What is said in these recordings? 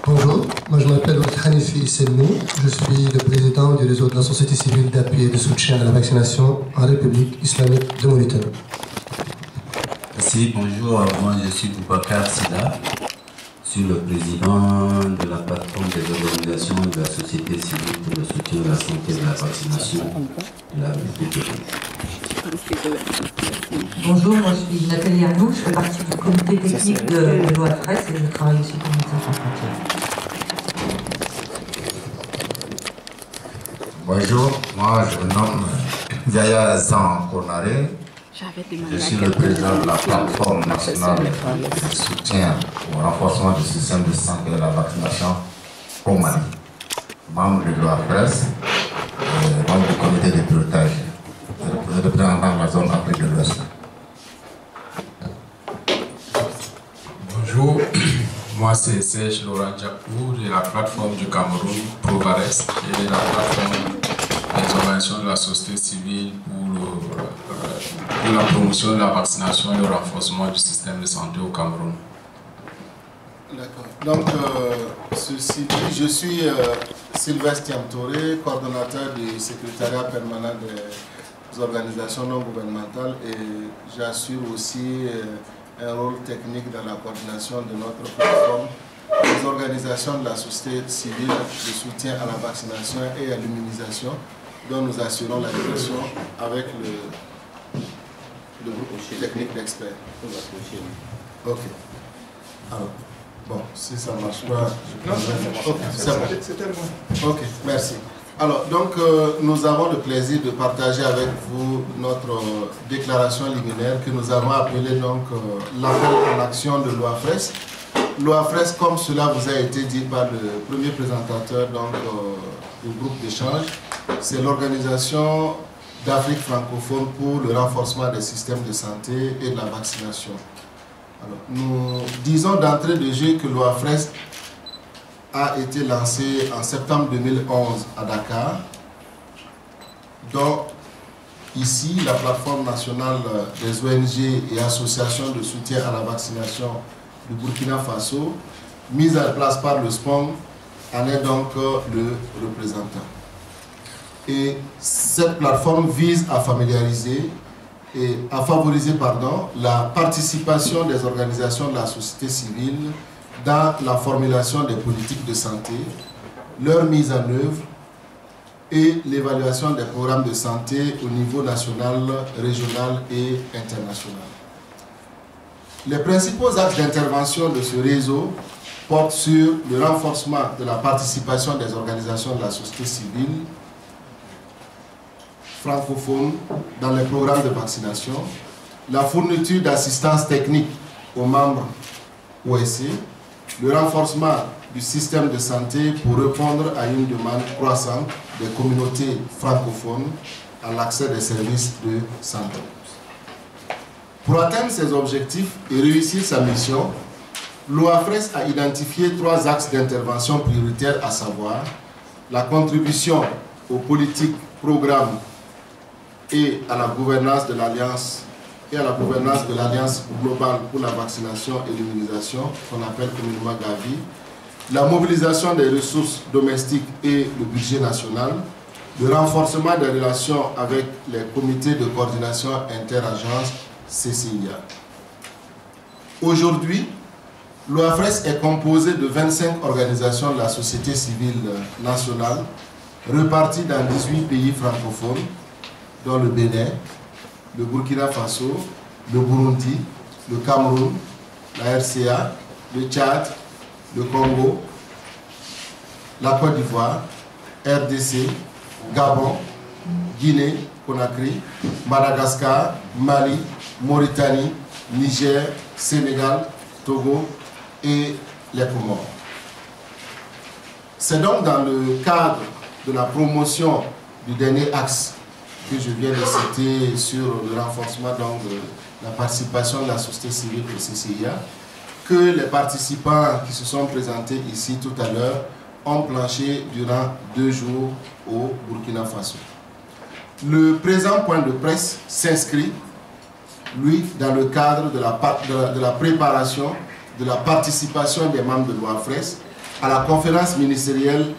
Bonjour, moi je m'appelle Khanifi Selmou, je suis le président du réseau de la société civile d'appui et de soutien à la vaccination en République islamique de Mauritanie. Merci, bonjour, moi je suis Boubacar Sida, je suis le président de la plateforme des organisations de la société civile pour le soutien de la santé et de la vaccination de la République. Bonjour, moi je suis Nathalie Arnaud, je fais partie du comité technique de l'OAFRES et je travaille aussi pour Médecins sans frontières. Bonjour, moi je me nomme Yaya Zan Konare. Je suis le président de la plateforme nationale de soutien au renforcement du système de santé et de la vaccination au Mali, membre de l'OAFRES, membre du comité de pilotage, représentant la zone Afrique de l'Ouest. Bonjour, moi c'est Serge Laurent Diakou de la plateforme du Cameroun Provares et de la plateforme des organisations de la société civile pour la promotion de la vaccination et le renforcement du système de santé au Cameroun. D'accord. Donc, je suis Sylvestre Tiamtoré, coordonnateur du secrétariat permanent des organisations non gouvernementales et j'assure aussi un rôle technique dans la coordination de notre plateforme des organisations de la société civile de soutien à la vaccination et à l'immunisation dont nous assurons la direction avec le groupe technique d'experts. Ok. Alors, bon, si ça ne marche pas, c'est bon. Ok, merci. Alors, donc, nous avons le plaisir de partager avec vous notre déclaration liminaire que nous avons appelée donc l'appel en action de l'OAFRES. L'OAFRES, comme cela vous a été dit par le premier présentateur donc, du groupe d'échange, c'est l'organisation d'Afrique francophone pour le renforcement des systèmes de santé et de la vaccination. Alors, nous disons d'entrée de jeu que l'OAFRES a été lancé en septembre 2011 à Dakar, dont ici la plateforme nationale des ONG et associations de soutien à la vaccination du Burkina Faso, mise en place par le SPONG, en est donc le représentant. Et cette plateforme vise à familiariser et à favoriser la participation des organisations de la société civile dans la formulation des politiques de santé, leur mise en œuvre et l'évaluation des programmes de santé au niveau national, régional et international. Les principaux axes d'intervention de ce réseau portent sur le renforcement de la participation des organisations de la société civile francophones dans les programmes de vaccination, la fourniture d'assistance technique aux membres OSC, le renforcement du système de santé pour répondre à une demande croissante des communautés francophones à l'accès des services de santé. Pour atteindre ces objectifs et réussir sa mission, l'OAFRES a identifié 3 axes d'intervention prioritaires, à savoir la contribution aux politiques, programmes et à la gouvernance de l'Alliance globale pour la vaccination et l'immunisation, qu'on appelle communément Gavi, la mobilisation des ressources domestiques et le budget national, le renforcement des relations avec les comités de coordination interagences CCIA. Aujourd'hui, l'OAFRES est composé de 25 organisations de la société civile nationale reparties dans 18 pays francophones, dont le Bénin, le Burkina Faso, le Burundi, le Cameroun, la RCA, le Tchad, le Congo, la Côte d'Ivoire, RDC, Gabon, Guinée, Conakry, Madagascar, Mali, Mauritanie, Niger, Sénégal, Togo et les Comores. C'est donc dans le cadre de la promotion du dernier axe que je viens de citer sur le renforcement donc, de la participation de la société civile au CCIA, que les participants qui se sont présentés ici tout à l'heure ont planché durant 2 jours au Burkina Faso. Le présent point de presse s'inscrit, lui, dans le cadre de la préparation, de la participation des membres de l'OAFRES à la conférence ministérielle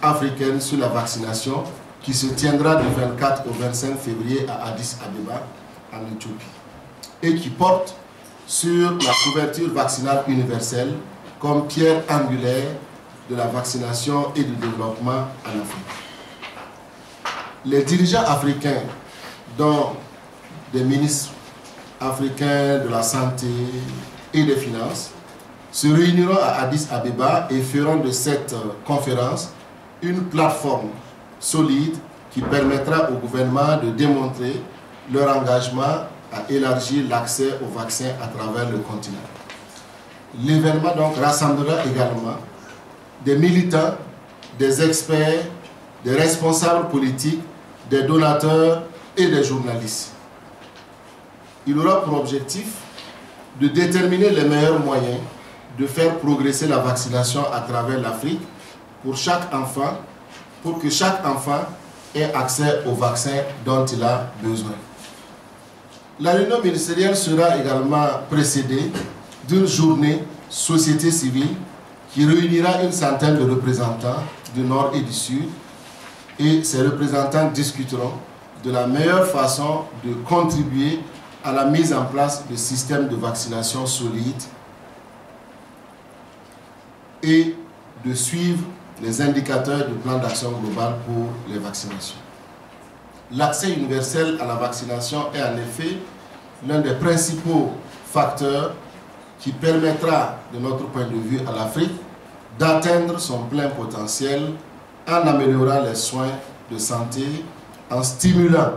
africaine sur la vaccination qui se tiendra du 24 au 25 février à Addis Abeba, en Éthiopie, et qui porte sur la couverture vaccinale universelle comme pierre angulaire de la vaccination et du développement en Afrique. Les dirigeants africains, dont des ministres africains de la santé et des finances, se réuniront à Addis Abeba et feront de cette conférence une plateforme solide qui permettra au gouvernement de démontrer leur engagement à élargir l'accès aux vaccins à travers le continent. L'événement donc rassemblera également des militants, des experts, des responsables politiques, des donateurs et des journalistes. Il aura pour objectif de déterminer les meilleurs moyens de faire progresser la vaccination à travers l'Afrique pour chaque enfant, pour que chaque enfant ait accès au vaccin dont il a besoin. La réunion ministérielle sera également précédée d'une journée société civile qui réunira une centaine de représentants du Nord et du Sud, et ces représentants discuteront de la meilleure façon de contribuer à la mise en place de systèmes de vaccination solides et de suivre les indicateurs du plan d'action global pour les vaccinations. L'accès universel à la vaccination est en effet l'un des principaux facteurs qui permettra, de notre point de vue à l'Afrique, d'atteindre son plein potentiel en améliorant les soins de santé, en stimulant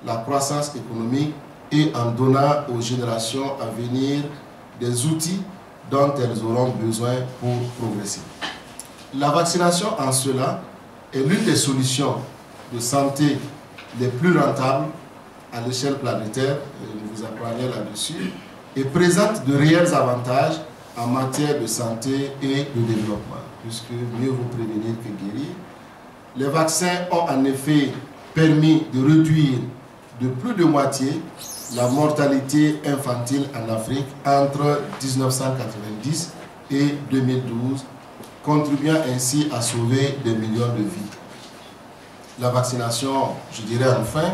la croissance économique et en donnant aux générations à venir des outils dont elles auront besoin pour progresser. La vaccination en cela est l'une des solutions de santé les plus rentables à l'échelle planétaire, je vous apprendrai là-dessus, et présente de réels avantages en matière de santé et de développement, puisque mieux vous prévenir que guérir. Les vaccins ont en effet permis de réduire de plus de moitié la mortalité infantile en Afrique entre 1990 et 2012, contribuant ainsi à sauver des millions de vies. La vaccination, je dirais enfin,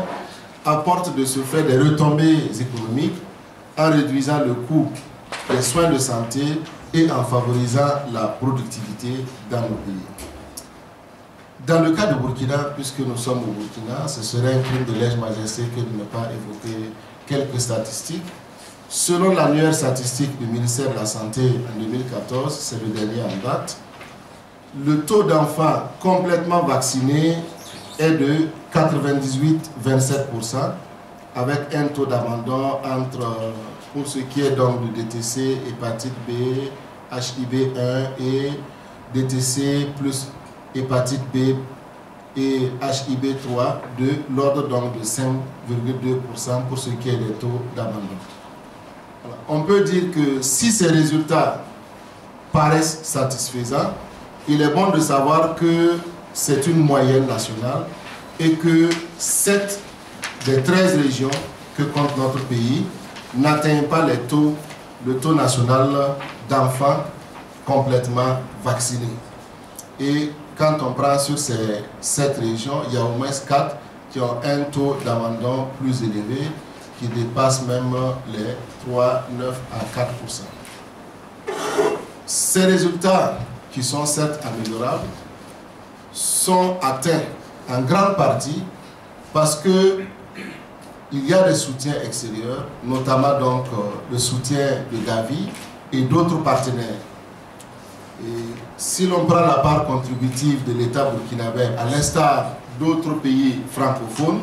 apporte de ce fait des retombées économiques en réduisant le coût des soins de santé et en favorisant la productivité dans nos pays. Dans le cas de Burkina, puisque nous sommes au Burkina, ce serait un crime de lèse-majesté que de ne pas évoquer quelques statistiques. Selon l'annuaire statistique du ministère de la Santé en 2014, c'est le dernier en date, le taux d'enfants complètement vaccinés est de 98,27%, avec un taux d'abandon entre, pour ce qui est donc de DTC, hépatite B, HIB1 et DTC plus hépatite B et HIB3 de l'ordre donc de 5,2% pour ce qui est des taux d'abandon. On peut dire que si ces résultats paraissent satisfaisants, il est bon de savoir que c'est une moyenne nationale et que 7 des 13 régions que compte notre pays n'atteignent pas le taux national d'enfants complètement vaccinés. Et quand on prend sur ces 7 régions, il y a au moins 4 qui ont un taux d'abandon plus élevé qui dépasse même les 3, 9 à 4%. Ces résultats, qui sont certes améliorables, sont atteints en grande partie parce que il y a des soutiens extérieurs, notamment donc le soutien de Gavi et d'autres partenaires. Et si l'on prend la part contributive de l'État burkinabé, à l'instar d'autres pays francophones,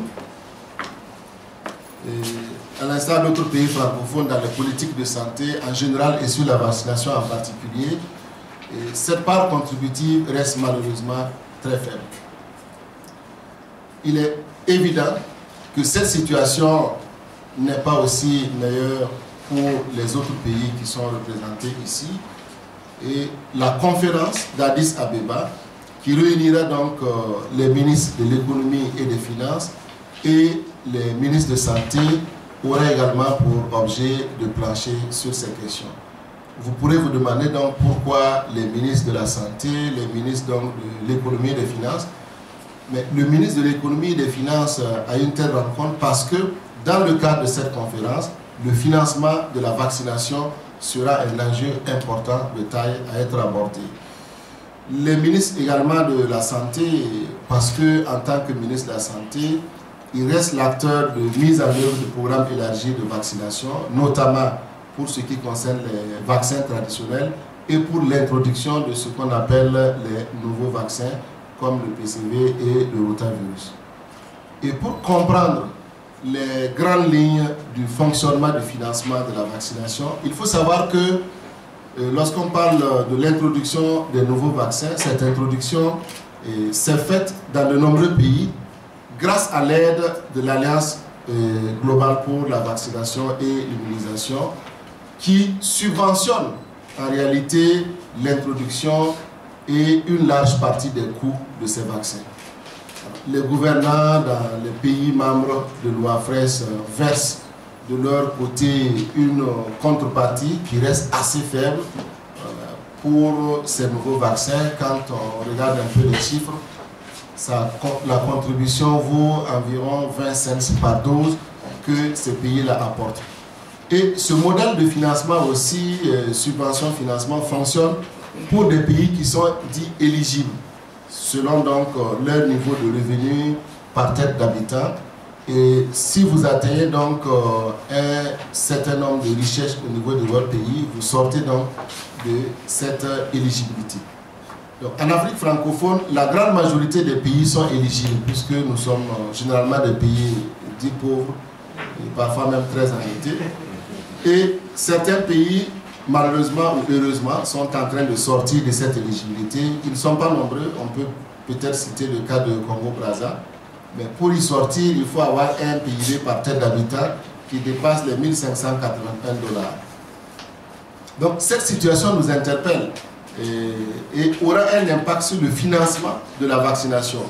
dans les politiques de santé en général et sur la vaccination en particulier, cette part contributive reste malheureusement très faible. Il est évident que cette situation n'est pas aussi meilleure pour les autres pays qui sont représentés ici. Et la conférence d'Addis Abeba, qui réunira donc les ministres de l'économie et des finances et les ministres de santé, aura également pour objet de plancher sur ces questions. vous pourrez vous demander donc pourquoi les ministres de la Santé, les ministres donc de l'Économie et des Finances. Mais le ministre de l'Économie et des Finances a une telle rencontre parce que dans le cadre de cette conférence, le financement de la vaccination sera un enjeu important de taille à être abordé. Les ministres également de la Santé, parce que en tant que ministre de la Santé, il reste l'acteur de mise en œuvre du programme élargi de vaccination, notamment pour ce qui concerne les vaccins traditionnels et pour l'introduction de ce qu'on appelle les nouveaux vaccins comme le PCV et le rotavirus. Et pour comprendre les grandes lignes du fonctionnement du financement de la vaccination, il faut savoir que lorsqu'on parle de l'introduction des nouveaux vaccins, cette introduction s'est faite dans de nombreux pays grâce à l'aide de l'Alliance globale pour la vaccination et l'immunisation qui subventionne en réalité l'introduction et une large partie des coûts de ces vaccins. Les gouvernants dans les pays membres de l'OAFRES versent de leur côté une contrepartie qui reste assez faible pour ces nouveaux vaccins. Quand on regarde un peu les chiffres, la contribution vaut environ 20 cents par dose que ces pays-là apportent. Et ce modèle de financement aussi, subvention-financement, fonctionne pour des pays qui sont dits éligibles, selon donc leur niveau de revenu par tête d'habitant. Et si vous atteignez donc un certain nombre de richesses au niveau de votre pays, vous sortez donc de cette éligibilité. Donc, en Afrique francophone, la grande majorité des pays sont éligibles, puisque nous sommes généralement des pays dits pauvres, et parfois même très endettés. Et certains pays, malheureusement ou heureusement, sont en train de sortir de cette éligibilité. Ils ne sont pas nombreux, on peut peut-être citer le cas de Congo-Brazza. Mais pour y sortir, il faut avoir un PIB par tête d'habitant qui dépasse les 1 581 $. Donc cette situation nous interpelle et aura un impact sur le financement de la vaccination.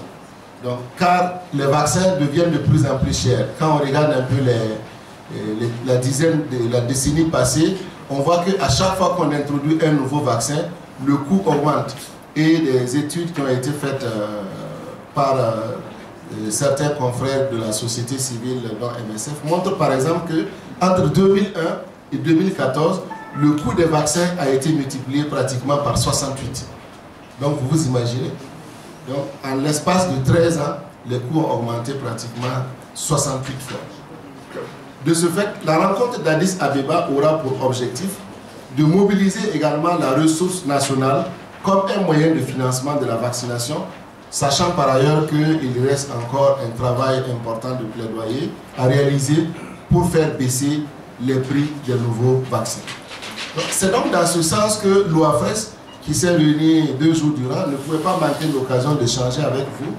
Donc, car les vaccins deviennent de plus en plus chers. Quand on regarde un peu la décennie passée, on voit qu'à chaque fois qu'on introduit un nouveau vaccin, le coût augmente. Et des études qui ont été faites par certains confrères de la société civile dans MSF montrent par exemple qu'entre 2001 et 2014, le coût des vaccins a été multiplié pratiquement par 68. Donc vous vous imaginez. Donc en l'espace de 13 ans, les coûts ont augmenté pratiquement 68 fois. De ce fait, la rencontre d'Addis Abeba aura pour objectif de mobiliser également la ressource nationale comme un moyen de financement de la vaccination, sachant par ailleurs qu'il reste encore un travail important de plaidoyer à réaliser pour faire baisser les prix des nouveaux vaccins. C'est donc dans ce sens que l'OAFRES, qui s'est réuni 2 jours durant, ne pouvait pas manquer l'occasion d'échanger avec vous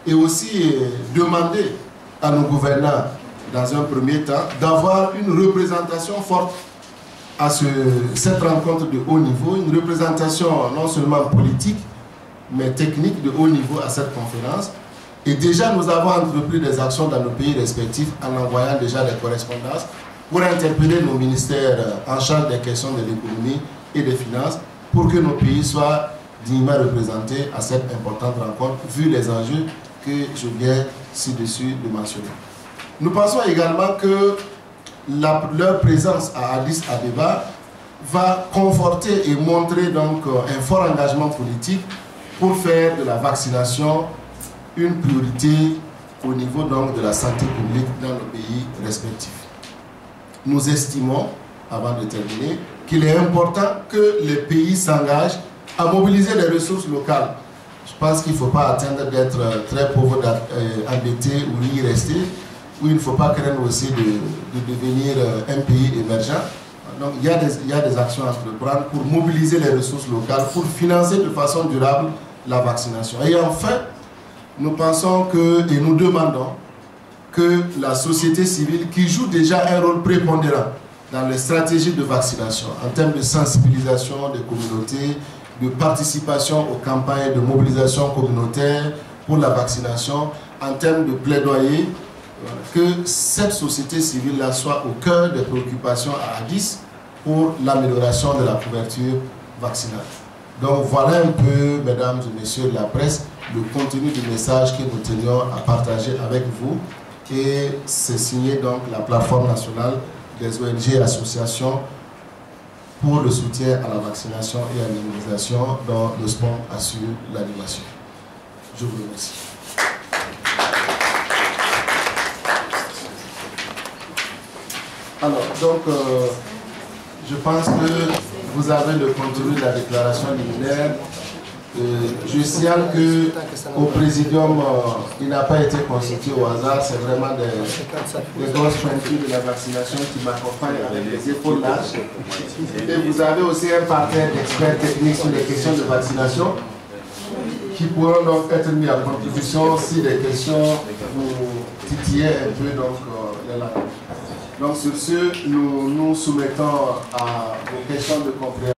et aussi demander à nos gouvernants, dans un premier temps, d'avoir une représentation forte à cette rencontre de haut niveau, une représentation non seulement politique, mais technique de haut niveau à cette conférence. Et déjà, nous avons entrepris des actions dans nos pays respectifs en envoyant déjà des correspondances pour interpeller nos ministères en charge des questions de l'économie et des finances pour que nos pays soient dignement représentés à cette importante rencontre, vu les enjeux que je viens ci-dessus de mentionner. Nous pensons également que leur présence à Addis Abeba va conforter et montrer donc un fort engagement politique pour faire de la vaccination une priorité au niveau donc de la santé publique dans nos pays respectifs. Nous estimons, avant de terminer, qu'il est important que les pays s'engagent à mobiliser les ressources locales. Je pense qu'il ne faut pas attendre d'être très pauvre, endetté ou y rester, où il ne faut pas craindre aussi de devenir un pays émergent. Donc il y a des actions à entreprendre pour mobiliser les ressources locales, pour financer de façon durable la vaccination. Et enfin, nous pensons et nous demandons que la société civile, qui joue déjà un rôle prépondérant dans les stratégies de vaccination, en termes de sensibilisation des communautés, de participation aux campagnes de mobilisation communautaire pour la vaccination, en termes de plaidoyer, que cette société civile-là soit au cœur des préoccupations à Addis pour l'amélioration de la couverture vaccinale. Donc voilà un peu, mesdames et messieurs de la presse, le contenu du message que nous tenions à partager avec vous. Et c'est signé donc la plateforme nationale des ONG et associations pour le soutien à la vaccination et à l'immunisation dont le sport assure l'animation. Je vous remercie. Alors, donc, je pense que vous avez le contenu de la déclaration liminaire. Je signale qu'au présidium, il n'a pas été constitué au hasard, c'est vraiment des grosses pointures de la vaccination qui m'accompagnent avec les épaules larges. Et vous avez aussi un parterre d'experts techniques sur les questions de vaccination qui pourront donc être mis à contribution si des questions vous titillaient un peu les langues. Donc sur ce, nous nous soumettons à vos questions de compréhension.